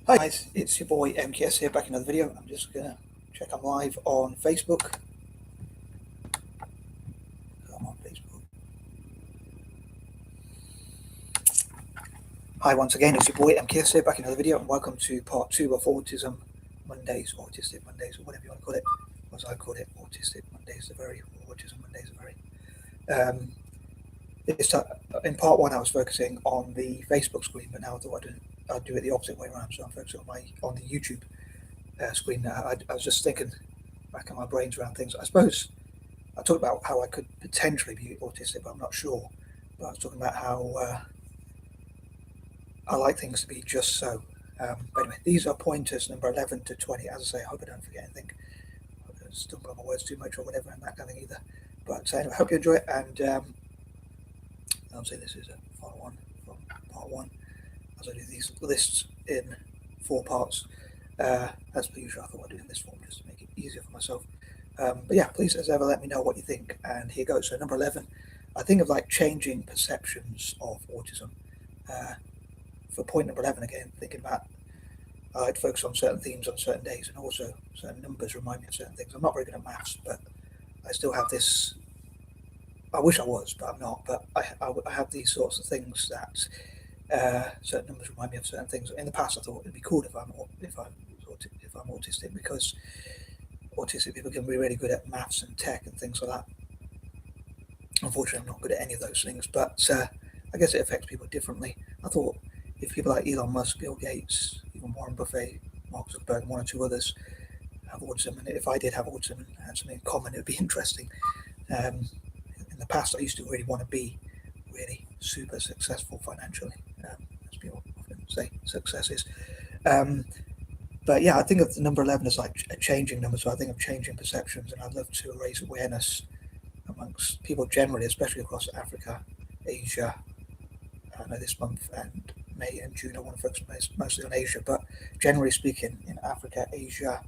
Hi guys, it's your boy M.K.S here, back in another video. I'm just gonna check I'm live on Facebook. I'm on Facebook. Hi once again, it's your boy M.K.S here, back in another video, and welcome to part 2 of Autism Mondays, or Autistic Mondays, or whatever you want to call it. As I call it, Autistic Mondays, Autism Mondays are very. In part 1 I was focusing on the Facebook screen, but now I thought I'd do it the opposite way around, so I'm focusing on the YouTube screen now. I was just thinking back in my brains around things. I suppose I talked about how I could potentially be autistic, but I'm not sure. But I was talking about how I like things to be just so. But anyway, these are pointers number 11 to 20. As I say, I hope I don't forget anything. I hope I don't stumble on my words too much or whatever, and that kind of thing either. But anyway, I hope you enjoy it. And I'll say this is a part 1 from part 1. As I do these lists in 4 parts. As per usual, I thought I'd do it in this form just to make it easier for myself. But yeah, please, as ever, let me know what you think. And here goes. So number 11, I think of like changing perceptions of autism. For point number 11, again, thinking about I'd focus on certain themes on certain days, and also certain numbers remind me of certain things. I'm not very good at maths, but I still have this. I wish I was, but I'm not. But I have these sorts of things that certain numbers remind me of certain things. In the past, I thought it'd be cool if I'm autistic, because autistic people can be really good at maths and tech and things like that. Unfortunately, I'm not good at any of those things, but I guess it affects people differently. I thought if people like Elon Musk, Bill Gates, even Warren Buffett, Mark Zuckerberg, and 1 or 2 others have autism, and if I did have autism and had something in common, it would be interesting. In the past, I used to really want to be really super successful financially, as people often say success is. But yeah, I think of the number 11 as like a changing number, so I think of changing perceptions, and I'd love to raise awareness amongst people generally, especially across Africa, Asia. I know this month and May and June I want to focus mostly on Asia, but generally speaking, in Africa, Asia,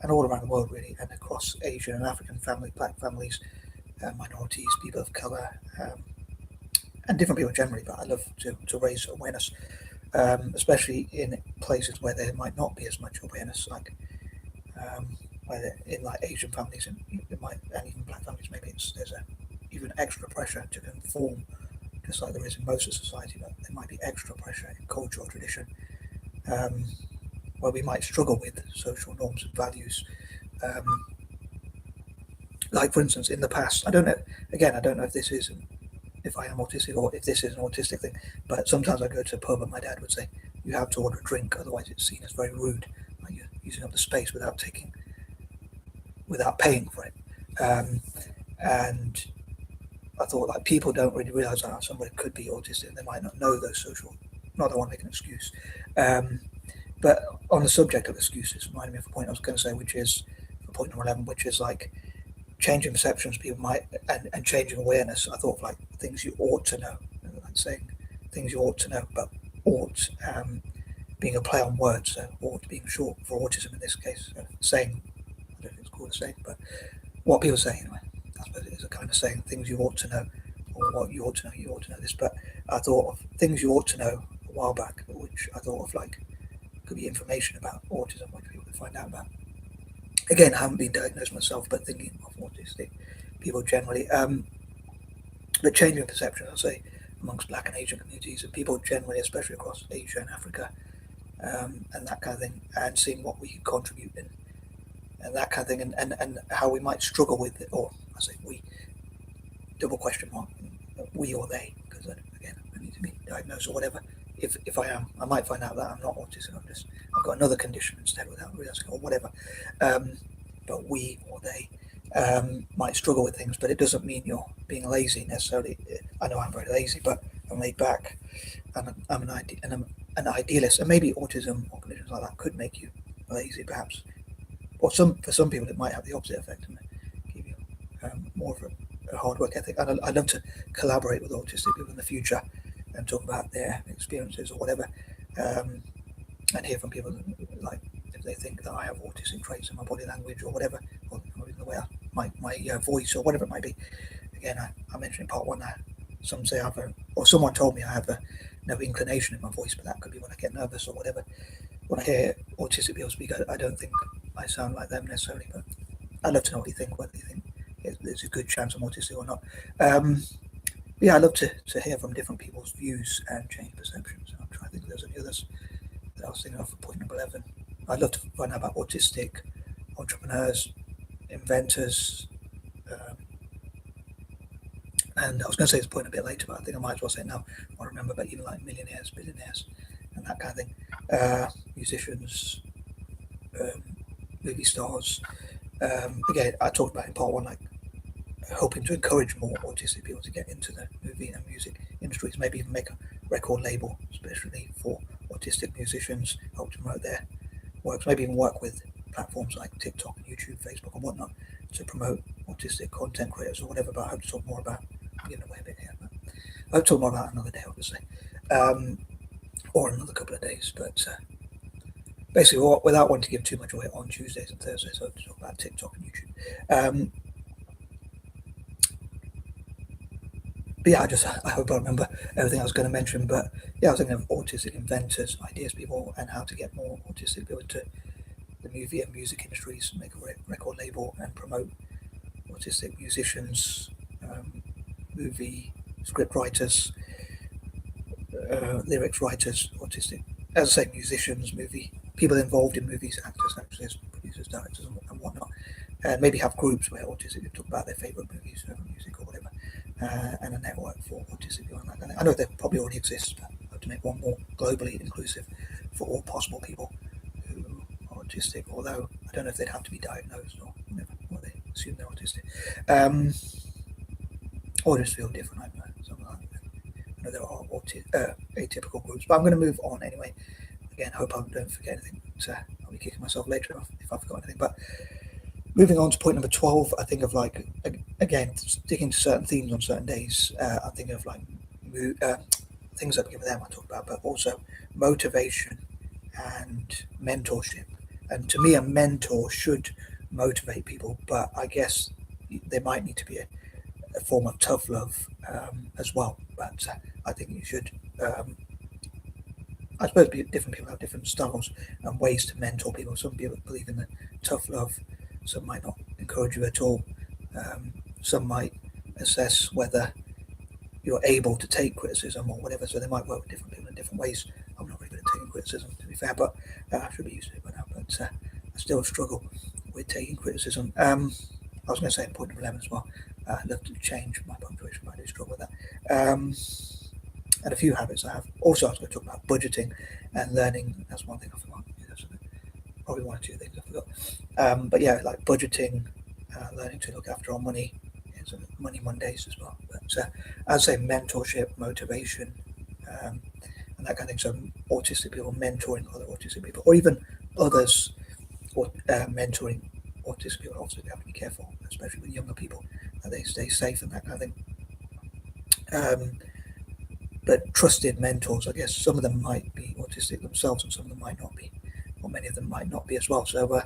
and all around the world really, and across Asian and African black families, minorities, people of colour, and different people generally, but I love to raise awareness, especially in places where there might not be as much awareness, like where in like Asian families and even black families, maybe there's even extra pressure to conform, just like there is in most of society, but there might be extra pressure in culture or tradition, where we might struggle with social norms and values. Like for instance, in the past, I don't know if I am autistic or if this is an autistic thing, but sometimes I go to a pub and my dad would say, you have to order a drink, otherwise it's seen as very rude, like you're using up the space without paying for it. And I thought, like, people don't really realise that somebody could be autistic. They might not know those social. Not that I want to make an excuse, but on the subject of excuses, reminded me of a point I was going to say, which is for point number 11, which is like changing perceptions people might and changing awareness. I thought of like things you ought to know, like saying things you ought to know, but ought being a play on words, so ought being short for autism in this case. Saying, I don't know if it's called a saying, but what people say anyway. I suppose it is a kind of saying, things you ought to know, or what you ought to know this. But I thought of things you ought to know a while back, which I thought of like could be information about autism, which people could find out about. Again, I haven't been diagnosed myself, but thinking of autistic people generally. But changing perception, I'll say, amongst black and Asian communities and people generally, especially across Asia and Africa, and that kind of thing, and seeing what we can contribute in, and that kind of thing, and how we might struggle with it, or I say we, double question mark, we or they, because again, I need to be diagnosed or whatever. If I am, I might find out that I'm not autistic. I've got another condition instead without realizing, or whatever. But we or they might struggle with things, but it doesn't mean you're being lazy necessarily. I know I'm very lazy, but I'm laid back. I'm an idealist, and maybe autism or conditions like that could make you lazy, perhaps. Or for some people, it might have the opposite effect and give you more of a hard work ethic. And I'd love to collaborate with autistic people in the future and talk about their experiences or whatever, and hear from people, like if they think that I have autistic traits in my body language or whatever, or in the way my voice or whatever it might be. Again, I mentioned in part 1 that some say someone told me I have no inclination in my voice, but that could be when I get nervous or whatever. when I hear autistic people speak, I don't think I sound like them necessarily, but I'd love to know what you think, whether you think there's a good chance I'm autistic or not. Yeah, I'd love to hear from different people's views and change perceptions. I'm trying to think if there's any others that I was thinking of for point number 11. I'd love to find out about autistic entrepreneurs, inventors, um, and I was going to say this point a bit later, but I think I might as well say it now. I remember, but even like millionaires, billionaires, and that kind of thing, musicians, um, movie stars. Again, I talked about in part one, like hoping to encourage more autistic people to get into the movie and music industries, maybe even make a record label especially for autistic musicians, help to promote their works, maybe even work with platforms like TikTok and YouTube, Facebook and whatnot to promote autistic content creators or whatever. But I hope to talk more about, I'm giving away a bit here, but I hope to talk more about another day, obviously, or another couple of days. But basically, without wanting to give too much away, on Tuesdays and Thursdays, I hope to talk about TikTok and YouTube. But yeah, I hope I remember everything I was going to mention. But yeah, I was thinking of autistic inventors, ideas people, and how to get more autistic people into the movie and music industries, make a record label and promote autistic musicians, movie script writers, lyrics writers, autistic, as I say, musicians, movie people involved in movies, actors, actresses, producers, directors, and whatnot. And maybe have groups where autistic people talk about their favourite movies, favourite music, or whatever, and a network for autistic people and that kind of thing. I know they probably already exist, but I have to make one more globally inclusive for all possible people who are autistic, although I don't know if they'd have to be diagnosed or whatever, or they assume they're autistic. Or just feel different, I don't know, something like that. I know there are atypical groups, but I'm going to move on anyway. Again, hope I don't forget anything. But, I'll be kicking myself later if I forgot anything. But moving on to point number 12, I think of like, again, sticking to certain themes on certain days. I think of like things that begin with them I talk about, but also motivation and mentorship. And to me, a mentor should motivate people, but I guess there might need to be a form of tough love as well. But I think you should. I suppose different people have different styles and ways to mentor people. Some people believe in the tough love, some might not encourage you at all. Some might assess whether you're able to take criticism or whatever, so they might work with different people in different ways. I'm not really good at taking criticism, to be fair, but I should be used to it by now. But I still struggle with taking criticism. I was going to say point number 11 as well. I'd love to change my punctuation, but I do struggle with that. And a few habits I have. Also, I was going to talk about budgeting and learning. That's one thing I forgot. That's probably one or two things I forgot. But yeah, like budgeting, learning to look after our money, Money Mondays as well. But I'd say mentorship, motivation, and that kind of thing. So autistic people mentoring other autistic people, or even others, or mentoring autistic people. Obviously, we have to be careful, especially with younger people, that they stay safe and that kind of thing. But trusted mentors, I guess some of them might be autistic themselves and some of them might not be, or many of them might not be as well. So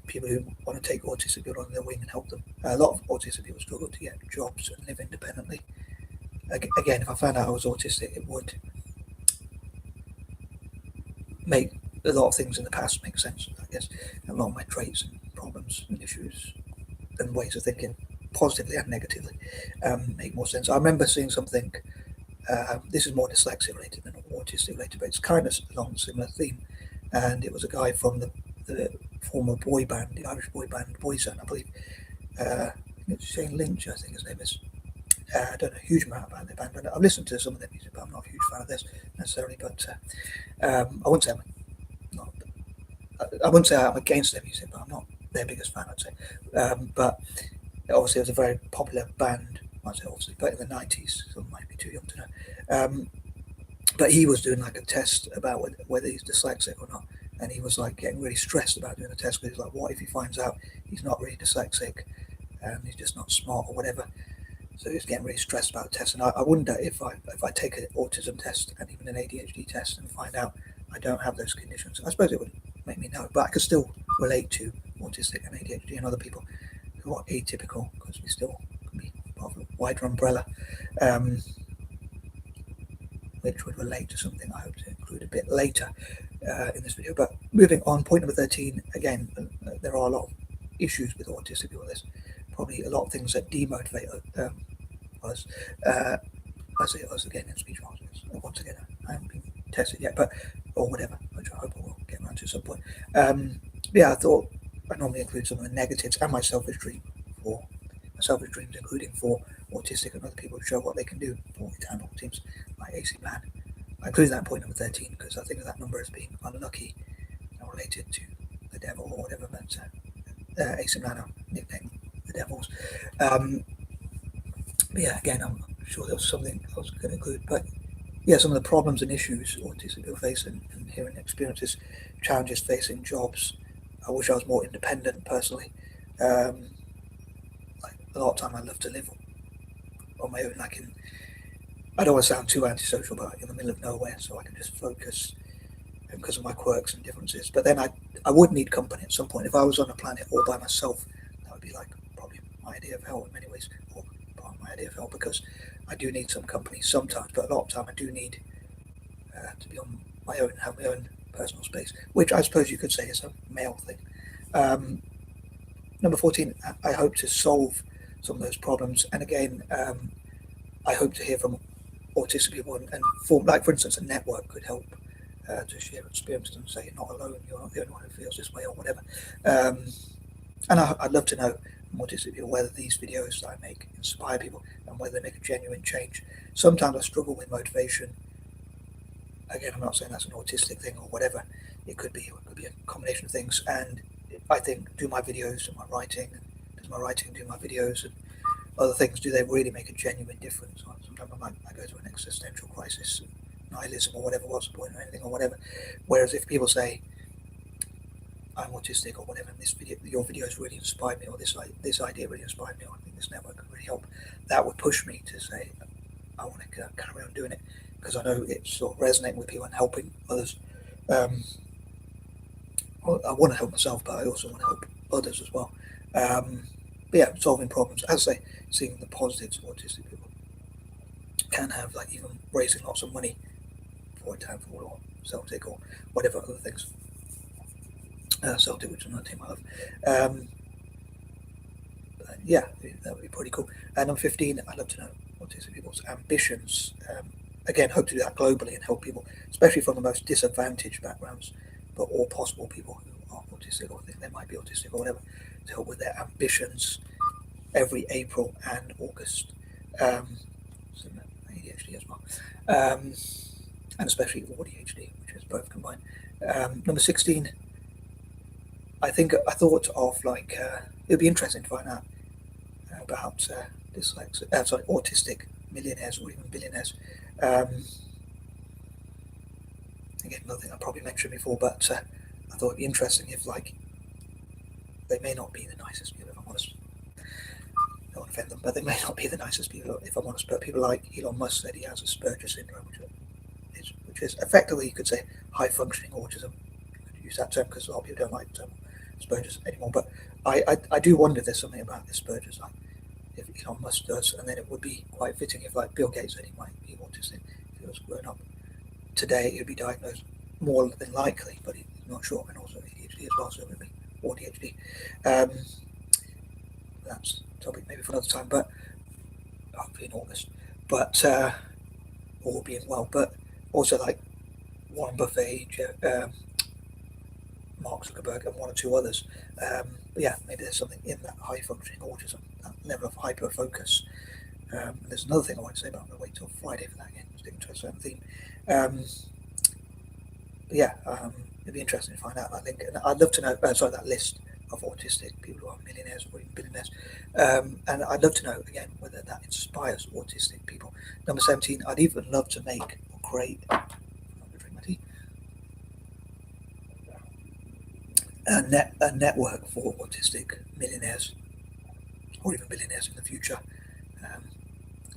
people who want to take autistic people under their wing and help them. A lot of autistic people struggle to get jobs and live independently. Again, if I found out I was autistic, it would make a lot of things in the past make sense, I guess. A lot of my traits and problems and issues and ways of thinking, positively and negatively, make more sense. I remember seeing something. This is more dyslexia related than autistic related, but it's kind of along a similar theme. And it was a guy from the former boy band, the Irish boy band Boyzone, I believe. It's Shane Lynch, I think his name is. I don't know a huge amount about their band, but I've listened to some of their music, but I'm not a huge fan of this necessarily. But I wouldn't say I wouldn't say I'm against their music, but I'm not their biggest fan, I'd say. But obviously, it was a very popular band. I'd say obviously, but in the 90s, some might be too young to know. But he was doing like a test about whether he's dyslexic or not, and he was like getting really stressed about doing the test because he's like, what if he finds out he's not really dyslexic and he's just not smart or whatever? So he's getting really stressed about the test, and I wonder if I take an autism test and even an ADHD test and find out I don't have those conditions. I suppose it would make me know, but I could still relate to autistic and ADHD and other people who are atypical because we still can be part of a wider umbrella. which would relate to something I hope to include a bit later in this video. But moving on, point number 13, again, there are a lot of issues with autistic people. There's probably a lot of things that demotivate us. I say us again in speech markers. Once again, I haven't been tested yet, but or whatever, which I hope I will get around to at some point. Yeah, I thought I normally include some of the negatives and my selfish dreams, including for autistic and other people, to show what they can do for eternal teams like AC Plan. I include that in point number 13 because I think of that number as being unlucky, related to the devil or whatever, but AC Plan are nicknamed the devils. But yeah, again, I'm sure there was something I was going to include, but yeah, some of the problems and issues autistic people face and hearing experiences, challenges facing jobs. I wish I was more independent personally. Like a lot of time I love to live on my own, I don't want to sound too antisocial, but in the middle of nowhere, so I can just focus because of my quirks and differences. But then I would need company at some point. If I was on a planet all by myself, that would be like probably my idea of hell in many ways, or part of my idea of hell, because I do need some company sometimes, but a lot of time I do need to be on my own, have my own personal space, which I suppose you could say is a male thing. Number 14, I hope to solve some of those problems. And again, I hope to hear from autistic people and form, like for instance, a network could help to share experiences and say you're not alone, you're not the only one who feels this way or whatever. And I'd love to know from autistic people whether these videos that I make inspire people and whether they make a genuine change. Sometimes I struggle with motivation. Again, I'm not saying that's an autistic thing or whatever. It could be a combination of things. And I think, do my videos and my writing, does my writing do my videos and other things, do they really make a genuine difference? Sometimes I go through an existential crisis, nihilism or whatever, what's the point or anything or whatever. Whereas if people say, I'm autistic or whatever, and your videos really inspired me, or this idea really inspired me, or I think this network could really help, that would push me to say, I want to carry on doing it, because I know it's sort of resonating with people and helping others. Well, I want to help myself, but I also want to help others as well. But yeah, solving problems, as I say, seeing the positives of autistic people can have, like even raising lots of money for a town for or Celtic or whatever other things. Celtic, which is another team I love. Yeah, that would be pretty cool. And number 15, I'd love to know autistic people's ambitions. Again, hope to do that globally and help people, especially from the most disadvantaged backgrounds, but all possible people who are autistic or think they might be autistic or whatever, to help with their ambitions every April and August. Some ADHD as well. And especially ADHD, which is both combined. Number 16, I thought of it'd be interesting to find out about autistic millionaires or even billionaires. Again, another thing I probably mentioned before, but I thought it'd be interesting if they may not be the nicest people, if I'm honest. I don't want to offend them, but they may not be the nicest people, if I'm honest. But people like Elon Musk said he has Asperger's syndrome, which is effectively, you could say, high functioning autism. You could use that term because a lot of people don't like the term Asperger's anymore. But I do wonder if there's something about Asperger's, like if Elon Musk does, and then it would be quite fitting if, like Bill Gates said, he might be autistic if he was grown up today. He'd be diagnosed more than likely, but he's not sure, and also ADHD as well, so it would be ADHD. That's a topic maybe for another time, but hopefully in August. But all being well, but also like Warren Buffett, Mark Zuckerberg, and one or two others. But yeah, maybe there's something in that high functioning autism, that level of hyper focus. There's another thing I want to say, but I'm going to wait till Friday for that again, sticking to a certain theme. Yeah, it'd be interesting to find out that link. And I'd love to know, that list of autistic people who are millionaires or even billionaires. And I'd love to know, again, whether that inspires autistic people. Number 17, I'd even love to make or create, I'm going to drink my tea, a network for autistic millionaires or even billionaires in the future.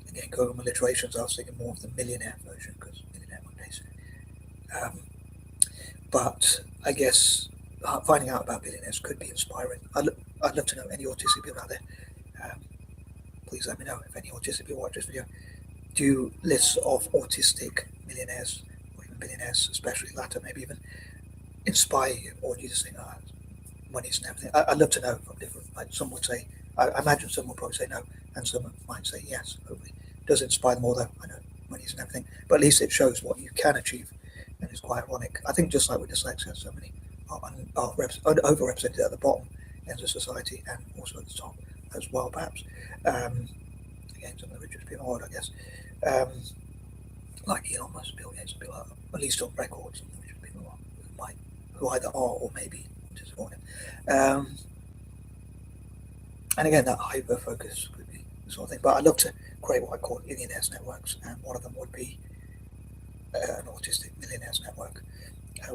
Again, going on alliterations, I was thinking more of the millionaire version because millionaire Mondays. But I guess finding out about billionaires could be inspiring. I'd love to know any autistic people out there. Please let me know if any autistic people watch this video. Do lists of autistic millionaires or even billionaires, especially latter, maybe even inspire you, or do you just think, money's and everything? I'd love to know from different. Like some would say, I imagine some will probably say no, and some might say yes. Hopefully, it does inspire them. Although I know money's and everything, but at least it shows what you can achieve, and it's quite ironic. I think just like with dyslexia, so many are overrepresented at the bottom ends of society, and also at the top as well, perhaps. Again, some of the richest people in the world, I guess. Like Elon Musk, Bill Gates, and people like that, at least on record, some of the richest people who either are or maybe disappointed. And again, that hyper focus could be the sort of thing. But I'd love to create what I call millionaires networks, and one of them would be an autistic millionaires network,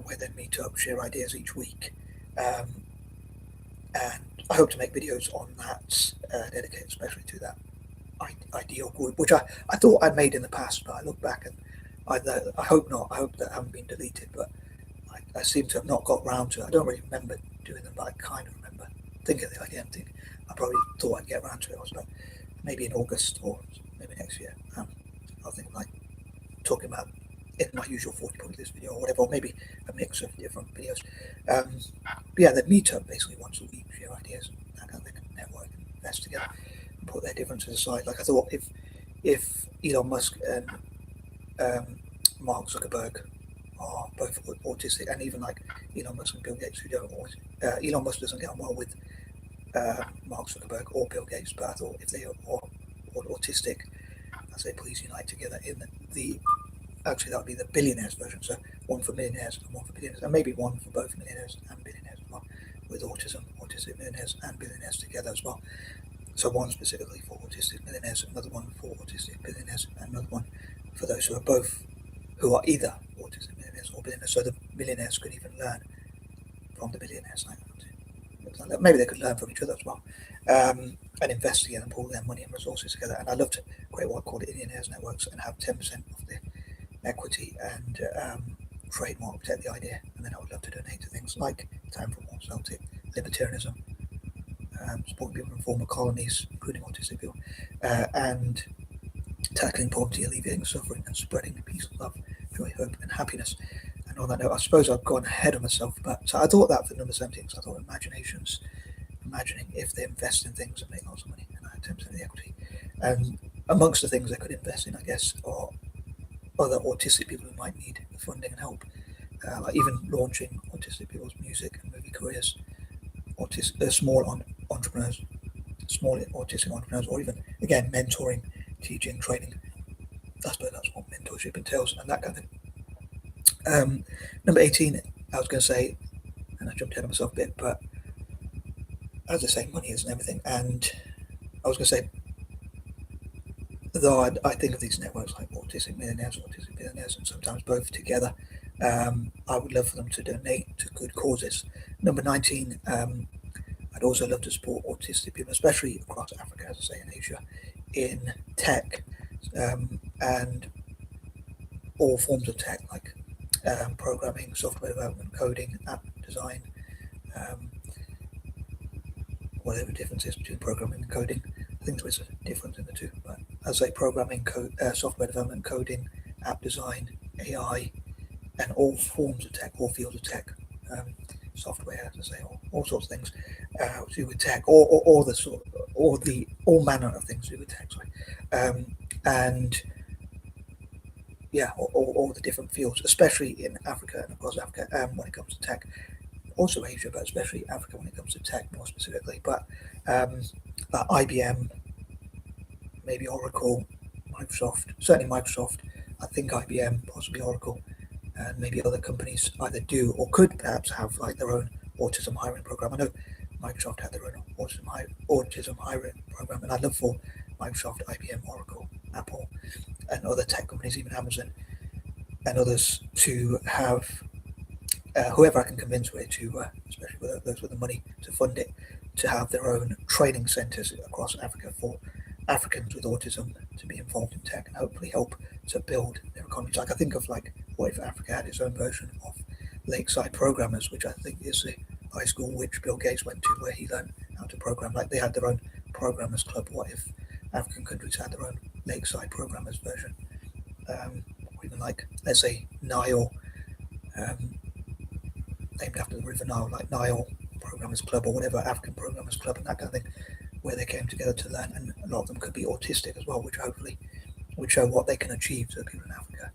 where they'd meet up, share ideas each week. And I hope to make videos on that, dedicated especially to that ideal group, which I thought I'd made in the past, but I look back and I hope not. I hope that haven't been deleted, but I seem to have not got round to it. I don't really remember doing them, but I kind of remember thinking of the idea and think I probably thought I'd get around to it. I was about maybe in August or maybe next year. I think like talking about in my usual 40-point list video or whatever, or maybe a mix of different videos. But yeah, they'd meet up basically once a week, share ideas, and that kind of thing, and network and invest together and put their differences aside. Like I thought, if Elon Musk and Mark Zuckerberg are both autistic, and even like Elon Musk and Bill Gates, who don't always, Elon Musk doesn't get on well with Mark Zuckerberg or Bill Gates, but I thought if they are autistic, I say please unite together in the actually that would be the billionaires version, so one for millionaires and one for billionaires, and maybe one for both millionaires and billionaires as well, with autistic millionaires and billionaires together as well. So one specifically for autistic millionaires, another one for autistic billionaires, and another one for those who are either autistic millionaires or billionaires. So the millionaires could even learn from the billionaires. Maybe they could learn from each other as well, and invest together and pool their money and resources together. And I'd love to create what I call millionaires networks and have 10% of the equity and trademark, protect the idea, and then I would love to donate to things like Time for More, Celtic, libertarianism, supporting people from former colonies, including autistic people, and tackling poverty, alleviating suffering, and spreading peace, love, joy, hope, and happiness. And on that note, I suppose I've gone ahead of myself, but so I thought that for number 17, because I thought imagining if they invest in things and make lots of money, and I had 10% of the equity. And amongst the things they could invest in, I guess, are other autistic people who might need funding and help, like even launching autistic people's music and movie careers, small entrepreneurs, small autistic entrepreneurs, or even again mentoring, teaching, training. I suppose that's what mentorship entails, and that kind of thing. Number 18, I was going to say, and I jumped ahead of myself a bit, but as I say, money isn't everything, and I was going to say, though I think of these networks like autistic millionaires, autistic billionaires, and sometimes both together, I would love for them to donate to good causes. Number 19, I'd also love to support autistic people, especially across Africa, as I say, in Asia, in tech, and all forms of tech, like programming, software development, coding, app design, whatever the difference is between programming and coding. I think there's a difference in the two, but as I say, programming, software development, coding, app design, AI, and all forms of tech, all fields of tech, software, as I say, all sorts of things to do with tech, or all manner of things to do with tech. And yeah, all the different fields, especially in Africa and across Africa, when it comes to tech. Also Asia, but especially Africa when it comes to tech more specifically. But IBM, maybe Oracle, Microsoft, certainly Microsoft, I think IBM, possibly Oracle, and maybe other companies either do or could perhaps have like their own autism hiring program. I know Microsoft had their own autism hiring program, and I'd love for Microsoft, IBM, Oracle, Apple, and other tech companies, even Amazon and others, to have whoever I can convince with to, especially with those with the money to fund it, to have their own training centres across Africa for Africans with autism to be involved in tech and hopefully help to build their economies. Like I think of like what if Africa had its own version of Lakeside Programmers, which I think is the high school which Bill Gates went to, where he learned how to program. Like they had their own programmers club. What if African countries had their own Lakeside Programmers version, or even something like, let's say, Nile, named after the River Nile, like Nile Programmers Club or whatever, African Programmers Club and that kind of thing, where they came together to learn, and a lot of them could be autistic as well, which hopefully would show what they can achieve to the people in Africa.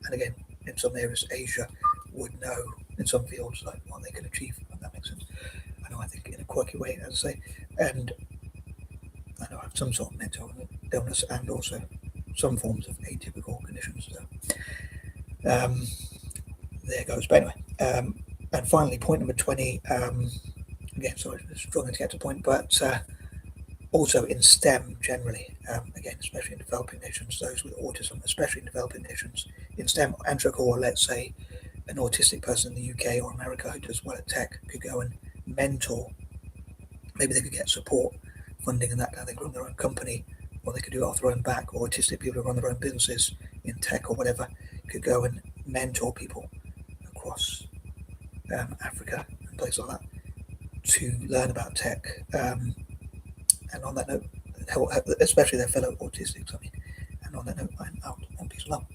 And again, in some areas, Asia would know in some fields like what they can achieve, if that makes sense. I know, I think in a quirky way, as I say, and I know I have some sort of mental illness and also some forms of atypical conditions. So there goes. But anyway, and finally, point number 20. Again, sorry, struggling to get to the point, but also in STEM generally, again, especially in developing nations, those with autism, especially in developing nations, in STEM, or let's say an autistic person in the UK or America who does well at tech could go and mentor. Maybe they could get support, funding, and that kind of thing, run their own company, or they could do it off their own back. Or autistic people who run their own businesses in tech or whatever could go and mentor people across Africa and places like that to learn about tech. And on that note, help, especially their fellow autistics. I mean, and on that note, I'm out. And peace and love.